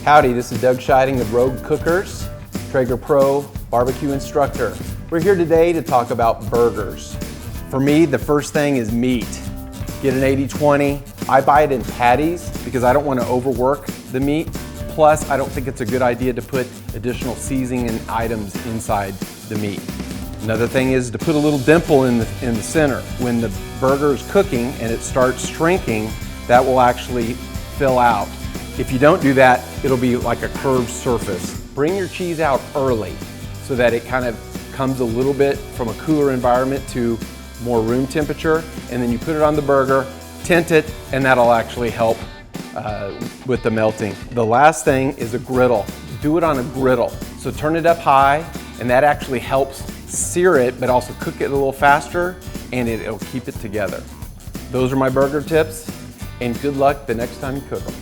Howdy, this is Doug Scheiding of Rogue Cookers, Traeger Pro barbecue instructor. We're here today to talk about burgers. For me, the first thing is meat. Get an 80-20. I buy it in patties because I don't want to overwork the meat. Plus, I don't think it's a good idea to put additional seasoning and items inside the meat. Another thing is to put a little dimple in the center. When the burger is cooking and it starts shrinking, that will actually fill out. If you don't do that, it'll be like a curved surface. Bring your cheese out early so that it kind of comes a little bit from a cooler environment to more room temperature, and then you put it on the burger, tint it, and that'll actually help with the melting. The last thing is a griddle. Do it on a griddle. So turn it up high, and that actually helps sear it, but also cook it a little faster, and it'll keep it together. Those are my burger tips, and good luck the next time you cook them.